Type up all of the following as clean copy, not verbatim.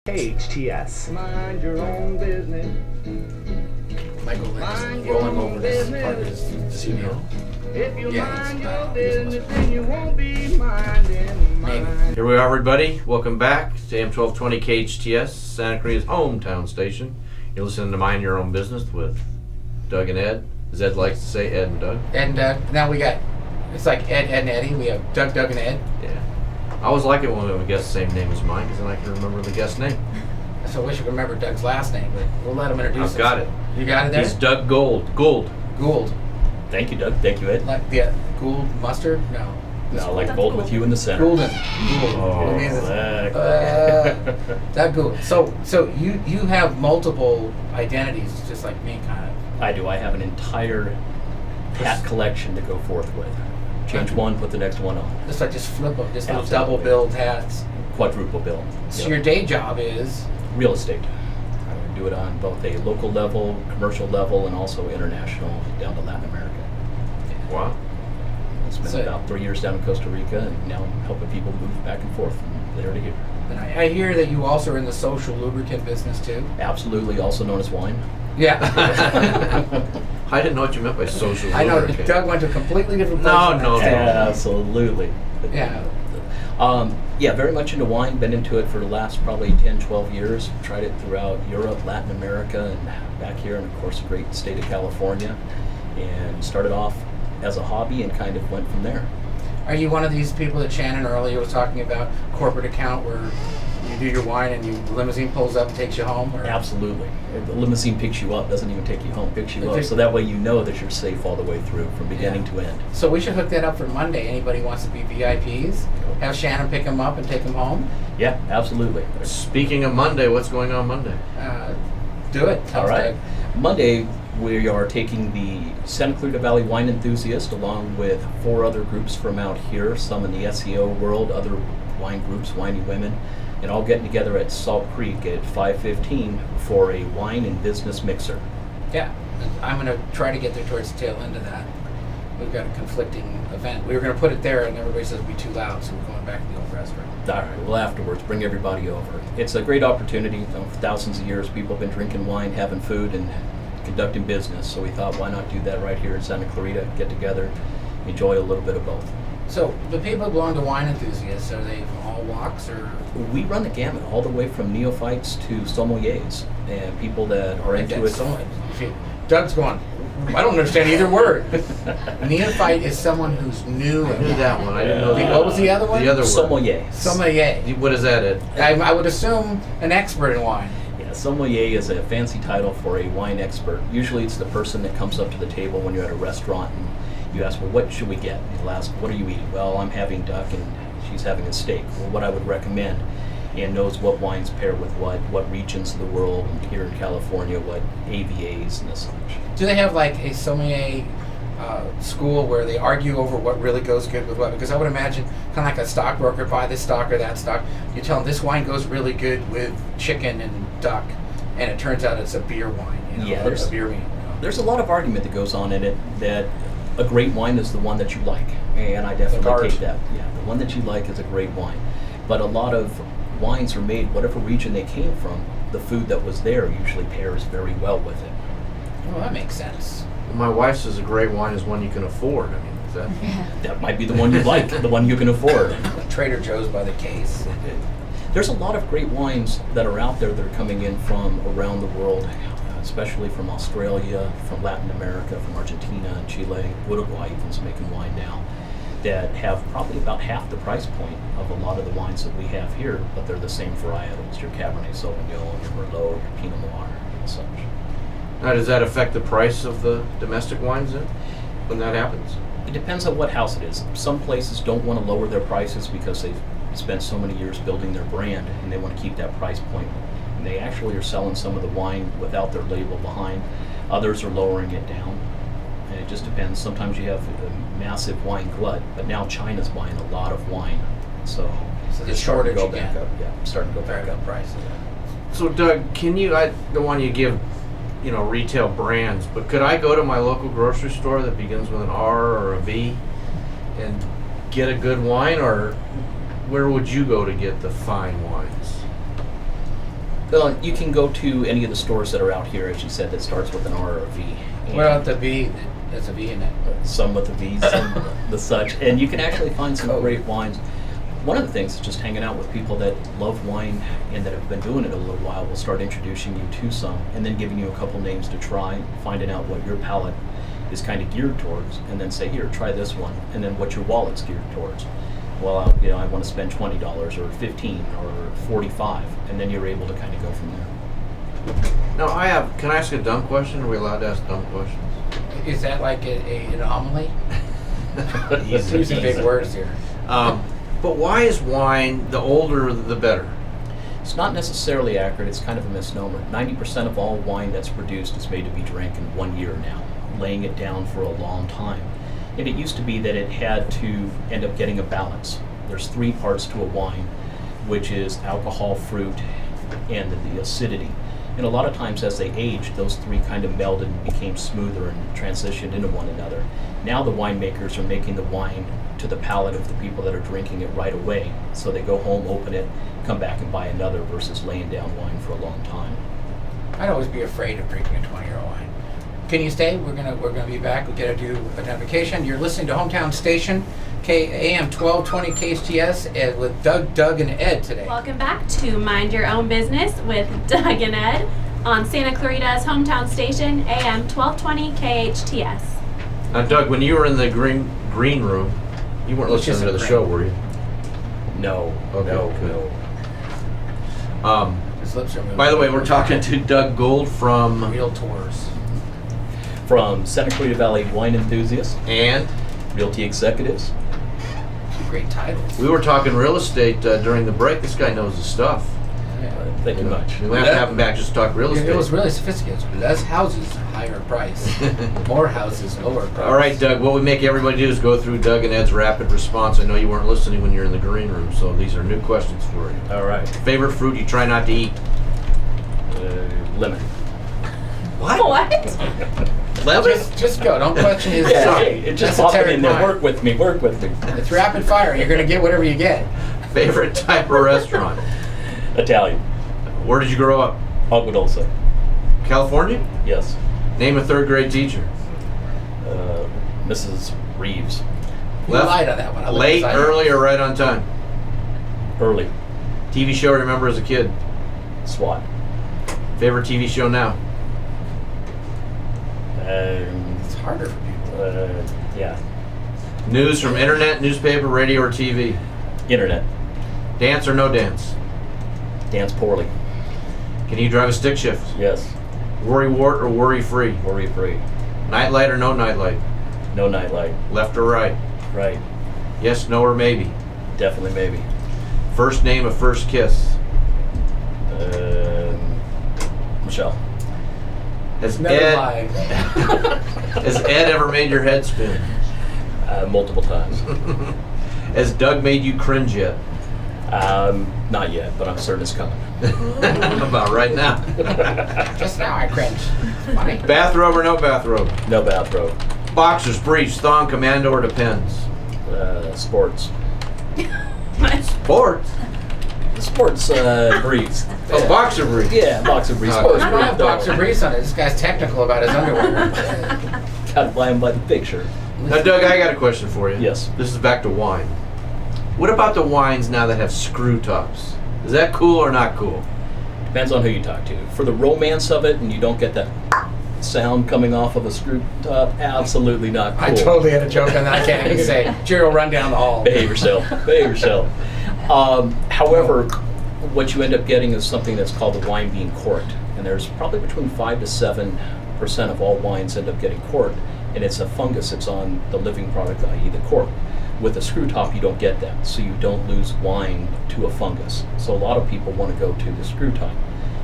KHTS. Mind your own business. Michael Lynn is rolling over this part of his studio. If you Yeah, mind he's, your he business, doesn't then you won't be minding mine. Here we are, everybody. Welcome back to AM 1220 KHTS, Santa Clarita's hometown station. You're listening to Mind Your Own Business with Doug and Ed. As Ed likes to say, Ed and Doug. Ed and Doug. Now we got, it's like Ed and Eddie. We have Doug, and Ed. Yeah. I always like it when we have a guest the same name as mine, because then I can remember the guest name. So I wish I could remember Doug's last name, but we'll let him introduce I've got it. You got it there? He's Doug Gould. Gould. Gould. Thank you, Doug. Thank you, Ed. Like the Gould mustard? No. No, like bold with you in the center. Goulden. Gould. Oh, exactly. Doug Gould. So you have multiple identities, just like me, kind of. I do. I have an entire hat collection to go forth with. Change one, put the next one on. Just flip them, just little Absolutely. double billed hats. Quadruple bill. So Yep. your day job is? Real estate. I do it on both a local level, commercial level, and also international down to Latin America. Wow. I spent So- about 3 years down in Costa Rica, and now I'm helping people move back and forth from there to here. And I hear that you also are in the social lubricant business too. Absolutely, also known as wine. Yeah. I didn't know what you meant by social I know lubricant. Doug went to a completely different place. No, than no, that. no. Absolutely. Yeah. Yeah, very much into wine. Been into it for the last probably 10, 12 years. Tried it throughout Europe, Latin America, and back here, and of course the great state of California. And started off as a hobby and kind of went from there. Are you one of these people that Shannon earlier was talking about, corporate account where you do your wine and the limousine pulls up and takes you home? Or? Absolutely. The limousine picks you up, doesn't even take you home, picks you It up. takes- So that way you know that you're safe all the way through from beginning to end. So we should hook that up for Monday. Anybody wants to be VIPs? Have Shannon pick them up and take them home? Yeah, absolutely. Speaking of Monday, what's going on Monday? Do it. Tell All us, right. Doug. Monday, we are taking the Santa Clarita Valley Wine Enthusiast along with 4 other groups from out here, some in the SEO world, other wine groups, Winey Women, and all getting together at Salt Creek at 5:15 for a wine and business mixer. Yeah. I'm going to try to get there towards the tail end of that. We've got a conflicting event. We were going to put it there and everybody says it'll be too loud, so we're going back to the old restaurant. All right, well, afterwards, bring everybody over. It's a great opportunity. You know, for thousands of years, people have been drinking wine, having food, and conducting business. So we thought, why not do that right here in Santa Clarita, get together, enjoy a little bit of both. So the people who belong to wine enthusiasts, are they from all walks or? We run the gamut, all the way from neophytes to sommeliers, and people that are into it. Doug's going, I don't understand either word. Neophyte is someone who's new. I knew that one. I didn't know What was the other one? The other one. Sommelier. Sommelier. What is that, Ed? I would assume an expert in wine. Yeah, sommelier is a fancy title for a wine expert. Usually it's the person that comes up to the table when you're at a restaurant and you ask, well, what should we get? And you'll ask, what are you eating? Well, I'm having duck and she's having a steak. Well, what I would recommend, and knows what wines pair with what regions of the world, and here in California, what AVAs and such. Do they have like a sommelier school where they argue over what really goes good with what? Because I would imagine kind of like a stockbroker, buy this stock or that stock. You tell them this wine goes really good with chicken and duck, and it turns out it's a beer wine. You know, Yeah, a beer wine. There's a lot of argument that goes on in it that a great wine is the one that you like, and I definitely take that. Yeah, the one that you like is a great wine. But a lot of wines are made, whatever region they came from, the food that was there usually pairs very well with it. Well, that makes sense. My wife says a great wine is one you can afford. I mean, is that? That might be the one you like, the one you can afford. Trader Joe's by the case. There's a lot of great wines that are out there that are coming in from around the world, especially from Australia, from Latin America, from Argentina and Chile. Uruguay even's making wine now that have probably about half the price point of a lot of the wines that we have here, but they're the same varietals, your Cabernet Sauvignon, your Merlot, your Pinot Noir, and such. Now, does that affect the price of the domestic wines then, when that happens? It depends on what house it is. Some places don't want to lower their prices because they've spent so many years building their brand and they want to keep that price point. And they actually are selling some of the wine without their label behind. Others are lowering it down. And it just depends. Sometimes you have a massive wine glut, but now China's buying a lot of wine. So So the it's starting to shortage go back again. up. Yeah, starting to go back up. prices. So, Doug, can you? I don't want you to give, retail brands, but could I go to my local grocery store that begins with an R or a V, and get a good wine, or where would you go to get the fine wines? Well, you can go to any of the stores that are out here, as you said, that starts with an R or a V. And Well, the V, there's a V in it. some with the V's, some the such. And you can actually find some Cool. great wines. One of the things is just hanging out with people that love wine and that have been doing it a little while. We'll start introducing you to some and then giving you a couple names to try, finding out what your palate is kind of geared towards, and then say, here, try this one, and then what your wallet's geared towards. Well, I want to spend $20 or $15 or $45, and then you're able to kind of go from there. Now, can I ask a dumb question? Are we allowed to ask dumb questions? Is that like an anomaly? Easy. Using big words here. But why is wine, the older the better? It's not necessarily accurate, it's kind of a misnomer. 90% of all wine that's produced is made to be drank in 1 year now, laying it down for a long time. And it used to be that it had to end up getting a balance. There's 3 parts to a wine, which is alcohol, fruit, and the acidity. And a lot of times as they aged, those 3 kind of melded and became smoother and transitioned into one another. Now the winemakers are making the wine to the palate of the people that are drinking it right away. So they go home, open it, come back and buy another versus laying down wine for a long time. I'd always be afraid of drinking a 20-year-old wine. Can you stay? We're gonna be back. We gotta do identification. You're listening to Hometown Station, AM 1220 KHTS, with Doug, and Ed today. Welcome back to Mind Your Own Business with Doug and Ed on Santa Clarita's Hometown Station, AM 1220 KHTS. Now, Doug, when you were in the green room, you weren't Which listening to isn't the green. show, were you? No, Okay, no, good. no. His lips are moving. By the way, we're talking to Doug Gould from Realtors. From Santa Clarita Valley Wine Enthusiasts, and Realty Executives. Great titles. we were talking real estate during the break. This guy knows his stuff. Thank you much. We have to have him back just to talk real estate. It was really sophisticated. Less houses, higher price. More houses, lower price. All right, Doug, what we make everybody do is go through Doug and Ed's rapid response. I know you weren't listening when you're in the green room, so these are new questions for you. All right. Favorite fruit you try not to eat? Lemon. What? Lemon? Just go. Don't question his. Yeah, Sorry. hey, it just That's popped a in there. terrifying. Work with me, work with me. It's rapid fire. You're gonna get whatever you get. Favorite type of restaurant? Italian. Where did you grow up? Agua Dulce. California? Yes. Name a third grade teacher. Mrs. Reeves. You lied on that one. I looked Late, beside early, or right on time? Early. TV show you remember as a kid? SWAT. Favorite TV show now? It's harder for people. Yeah. News from internet, newspaper, radio, or TV? Internet. Dance or no dance? Dance poorly. Can you drive a stick shift? Yes. Worry wart or worry free? Worry free. Nightlight or no nightlight? No nightlight. Left or right? Right. Yes, no, or maybe? Definitely maybe. First name of first kiss? Michelle. Has Never Ed, lied. has Ed ever made your head spin? Multiple times. Has Doug made you cringe yet? Not yet, but I'm certain it's coming. About right now. Just now I cringed. Funny. Bathrobe or no bathrobe? No bathrobe. Boxers, briefs, thong, commando, or depends? Sports. Sports? Sports briefs. Oh, boxer briefs. Yeah, boxer briefs. Oh, Oh, you don't have boxer briefs on it. This guy's technical about his underwear. Gotta buy him by the picture. Now, Doug, I got a question for you. Yes. This is back to wine. What about the wines now that have screw tops? Is that cool or not cool? Depends on who you talk to. For the romance of it, and you don't get that sound coming off of a screw top, absolutely not cool. I totally had a joke on that. I can't even say. Jerry will run down the hall. Behave yourself. Behave yourself. However, what you end up getting is something that's called the wine being corked. And there's probably between 5 to 7% of all wines end up getting corked. And it's a fungus that's on the living product, i.e. the cork. With a screw top, you don't get that. So you don't lose wine to a fungus. So a lot of people want to go to the screw top.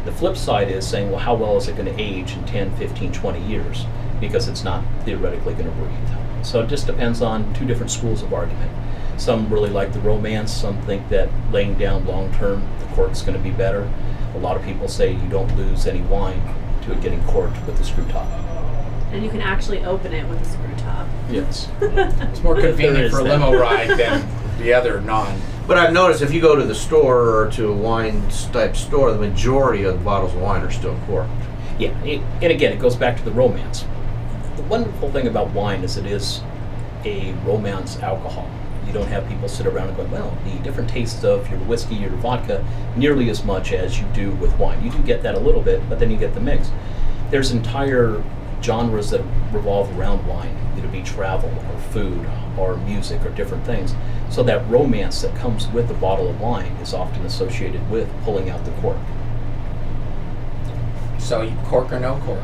The flip side is saying, well, how well is it going to age in 10, 15, 20 years? Because it's not theoretically going to breathe. So it just depends on 2 different schools of argument. Some really like the romance. Some think that laying down long term, the cork's going to be better. A lot of people say you don't lose any wine to it getting corked with the screw top. And you can actually open it with a screw top. Yes. It's more There convenient is for a that. limo ride than the other non. But I've noticed if you go to the store or to a wine type store, the majority of the bottles of wine are still corked. Yeah, and again, it goes back to the romance. The wonderful thing about wine is it is a romance alcohol. You don't have people sit around and go, well, the different tastes of your whiskey, your vodka, nearly as much as you do with wine. You do get that a little bit, but then you get the mix. There's entire genres that revolve around wine, either be travel or food or music or different things. So that romance that comes with a bottle of wine is often associated with pulling out the cork. So you cork or no cork?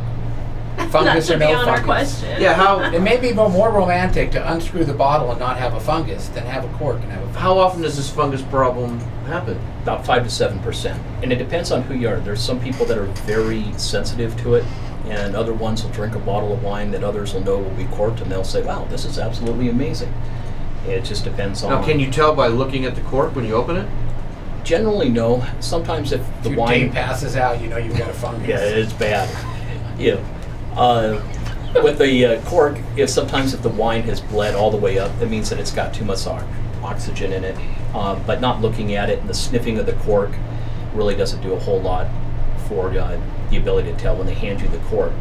That Fungus or should be no on our fungus? question. Yeah, how It may be more romantic to unscrew the bottle and not have a fungus than have a cork and have a fungus. how often does this fungus problem happen? About 5 to 7%. And it depends on who you are. There's some people that are very sensitive to it, and other ones will drink a bottle of wine that others will know will be corked, and they'll say, wow, this is absolutely amazing. It just depends on... Now, can you tell by looking at the cork when you open it? Generally, no. Sometimes if the If your wine... day passes out, you know you've got a fungus. Yeah, it's bad. Yeah. With the cork, sometimes if the wine has bled all the way up, it means that it's got too much oxygen in it. But not looking at it, and the sniffing of the cork really doesn't do a whole lot for the ability to tell when they hand you the cork.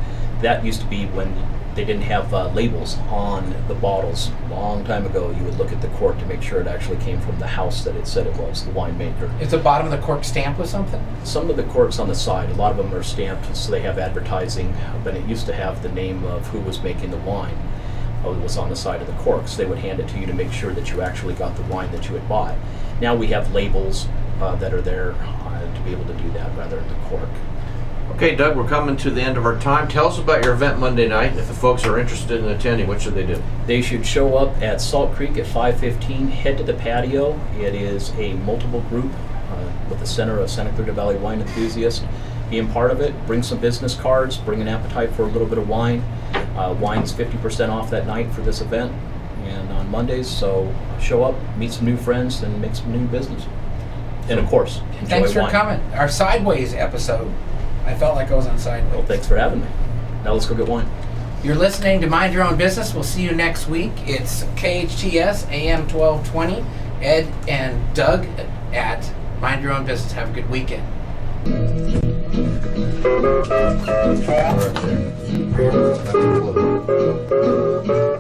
That used to be when they didn't have labels on the bottles. A long time ago, you would look at the cork to make sure it actually came from the house that it said it was, the winemaker. Is the bottom of the cork stamped with something? Some of the corks on the side, a lot of them are stamped, so they have advertising, but it used to have the name of who was making the wine. It was on the side of the corks. They would hand it to you to make sure that you actually got the wine that you had bought. Now we have labels that are there to be able to do that rather than the cork. Okay, Doug, we're coming to the end of our time. Tell us about your event Monday night. If the folks are interested in attending, what should they do? They should show up at Salt Creek at 5:15, head to the patio. It is a multiple group with the Center of Santa Clarita Valley Wine Enthusiasts being part of it. Bring some business cards, bring an appetite for a little bit of wine. Wine's 50% off that night for this event and on Mondays, so show up, meet some new friends, and make some new business. And of course, enjoy Thanks for wine. coming. Our Sideways episode. I felt like I was on Sideways. Well, thanks for having me. Now let's go get wine. You're listening to Mind Your Own Business. We'll see you next week. It's KHTS AM 1220. Ed and Doug at Mind Your Own Business. Have a good weekend. Right there.